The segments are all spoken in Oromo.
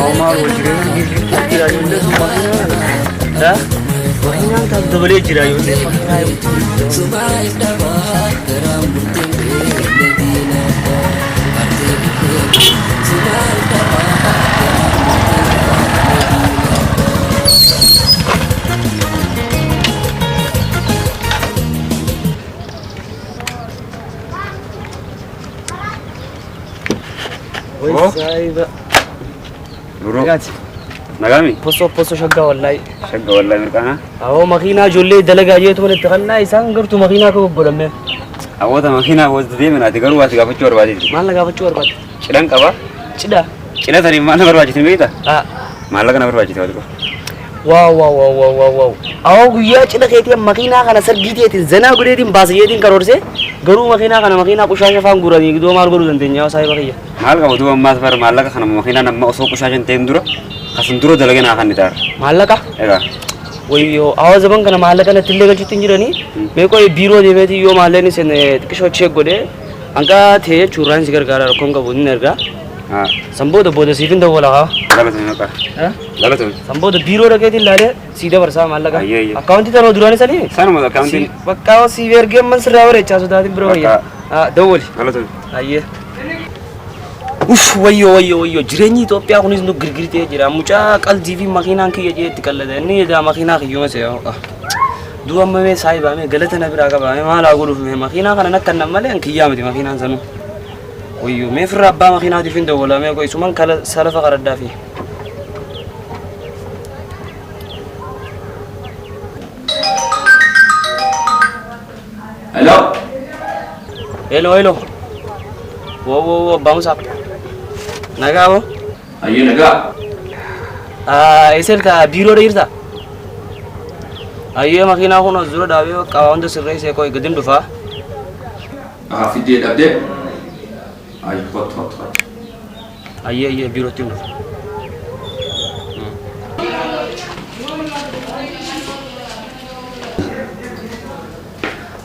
Omar wajibnya kira yunda makina. Dah. Makina tak boleh kira yunda makina. Saiba. Bro. Nagami. Poso shagga wallahi. Shagga wallahi mirkana. Awo makina jolle dalaga je to ne taganna isan gartu makina ko bodamme. Awo ta makina wo de mena te garu wati ga facci warbadi. Malla ga facci warbadi. Cidan kaba? Cida. Cida tari mana warbadi timita? Ah. Malla kana warbadi tawadi. Wow. Awo guyya cida keti makina kana sargiti etin zana gudetin basiyetin karorse garu makina kana makina kushasha fan gurani do mar garu dantenya saiba kiyya. Mal ka wudu amma safar malla ka kana makina namma oso kushashan tenduro. Kasun duro dalagena akan ditar. Malla ka? Ega. Wayyo awa zaman kana malla kana tille ga citin jirani me ko biro de beti yo malle ni sene kisho check gode anka the churan sigar gara konga bunnerga ha sambo de bodo sifin do bola ha galatu naka ha galatu sambo de biro rage din lale सीधे वर्षा मल्ला का ये अकाउंट ही तो दुरानी साली सानो मत अकाउंट पक्का वो severe game मन सर रावरे चासो दादी ब्रो ये हां दो बोल galatu आइए उफ वयो जिरेनी तो पे आखुनी नु गिरगिरते जिरा मुचा कल जीवी मकीना की ये तिकल्ले नहीं दा मकीना की यो से दुआ में साहिब में गलत ना बिरा का मैं माल आगुरु में मकीना का न कन्न मले अन किया मत मकीना सनु वयो मैं फिर रब्बा मकीना दी फिन दो बोला मैं कोई सुमन कल सलफ करदा फी हेलो वो बाउंस आप नगा वो ayo naga ऐसे का बीरो रे इरता ayo makina ko no zuro dawe ka wanda sirrai sai koy gadin dufa fidye dabde ay hot ayo biro tim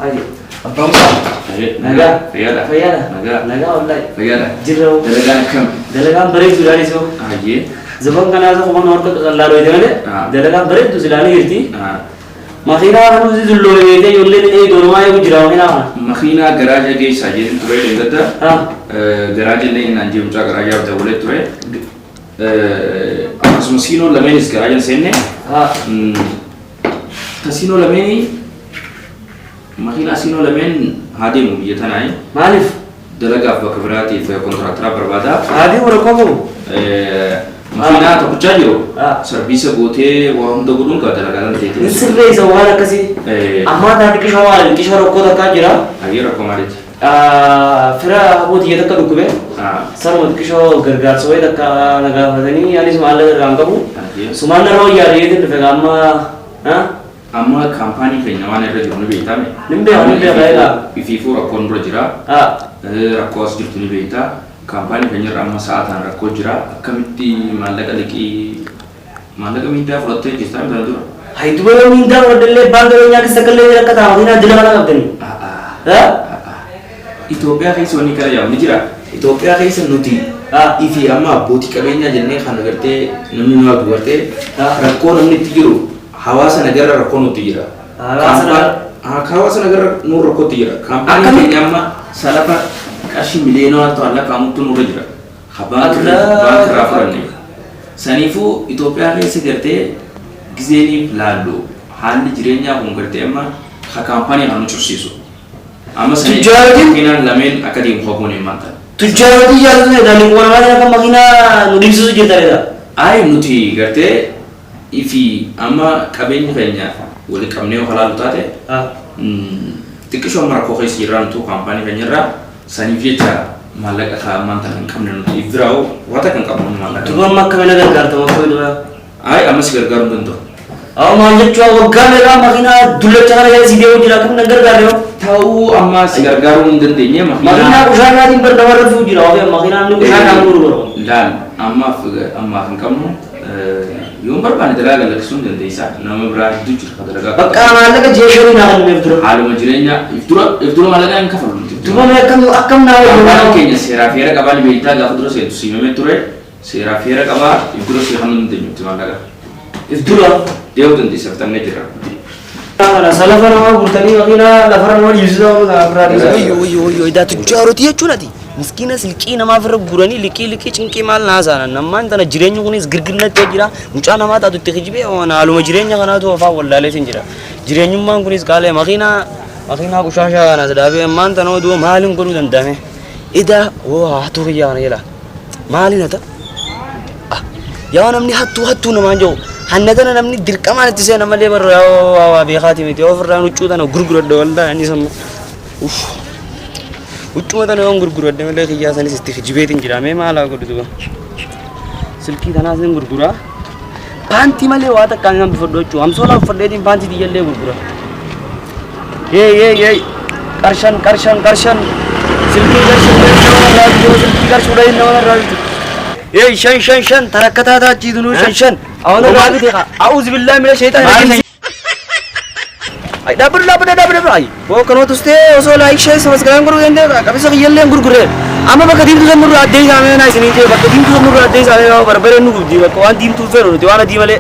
ayo abang naga naga wallahi fayada jirro dalagan bare zulani so aye zaman kana so ko norto lalo idene dalagan bare zulani irti makina hanu zullo yede yolle ne dorma yu jira makina garage ge sajid ture dengata garage ne nanji umcha garage ab dawle ture asmusino lamenis garage senne tasino lameni makina sino lamen hadimu yetanai malif dalaga bakbrati fa kontratra barbada hadi urakomo makina to kuchajiro service gote wa hum dogudun ka dalaga lan tete sirre so wala kasi amma da kishoro ko da ka jira ayira ko marit fira abot yeda ka dukube sar mot kisho gargar so da ka naga hadani yani small rangabu sumana ro ya yedin fe amma amma company fe nyawane re jonu be tame nimbe gaega ififu rakon bro jira rakos jirtuni be ta company fe nyara amma saatan rakko jira kamiti malaga minta frotte jistam dadu haidu be minta wadelle bando nya ke sakalle rakata hina dilana gabdeni Ethiopia kai soni kala yaw ni jira Ethiopia kai sanuti ifi amma boti kabenya jenne khana garte nanu na duarte rakko namni tigiru hawasa nagara rakko no tigira hawasa nagara no rakko tigira company amma salafa kashi mileno to alla kamutu no jira khabar rafarani sanifu Ethiopia kai se garte gizeni lalo handi jirenya kun garte amma kha company anu chursiso amma sani kinan lamen akadim khobone mata tujari yalne dani wala ka makina nudimsu jirta ay nuti garte ifi amma kabenya fenya wali kamne halal tate tikisho mara ko khis jiran tu company fenya sani vita malaka kha mantan kamne nuti idraw wata kan kamne malaka tu makka mena gargar to ko do ay amma sigar garum dento aw manje chwa wagga mera makina dulle chara ya side o jira kan nagar garyo tahu amma sigar garum dentenya makina usana din berdawar tu jira o makina ni usana nguru dan amma kan kamne يوم بربان دلالة لكسون دنديسا نام برا دجور خدرجا بقى أنا لك جيشوني ناقل مفترض حالو مجرينا يفترض ما لقى إنكفر تبغى ما كم ناوي ما كينيا سيرا فيرا قبل بيتا قفدرو سيتوسي ممتورة Seera fiera qaba ibdura si hanun de nyuti malaga. Ibdura deewu dandi saftanne jira. Ana salafa nama burtani makina lafara nama yusda wa afradi. Oyo ida tujaroti yechulati. Miskina silki nama afra gurani liki cinki mal nasana namman tana jireenyu kunis girgirna te jira mucha nama ta tutti khijibe wana aluma jireenya kana to fa wallaale tin jira. Jireenyu man kunis kale makina kushasha kana sadabe man tana do malin guru dandame. Ida wo hatu yana yela. Malin ata يا نمني هاتو نمانجو هندنا نمني دركمان تسي نملي بر يا بيخاتي متي اوفر دان وچو دان غرغر دولدا اني سم اوف وچو دان غرغر دم له خيا سن سستي خجبيتين جرامي مالا غدو سلكي دانا سن غرغرا بانتي ملي واتا كانم بفدوچو ام سولا فديتين بانتي دي يله غرغرا اي كرشن سلكي كرشن داي نوالا راجو ايه شن تركتها تجيدونو شن انا راضي دقه اعوذ بالله من الشيطان الرجيم اي دبر اي वो करो तो स्टे ओसो like share subscribe करो देंगे कभी से येले गुरगुरे आमा बका दिन तुझे मुरु आदेश आमे ना इसनी जे बका दिन तुझे मुरु आदेश आमे बरबरे नु गुदी बका वान दिन तू फेरो दिवाना दी वाले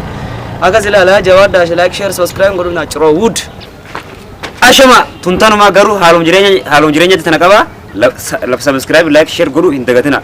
आगा जिला ला जवाब दाश लाइक शेयर सब्सक्राइब करो ना चरो वुड आशमा तुंतानो मा गरु हालुम जिरेnya तनकबा लब सब्सक्राइब लाइक शेयर करो इंतगतना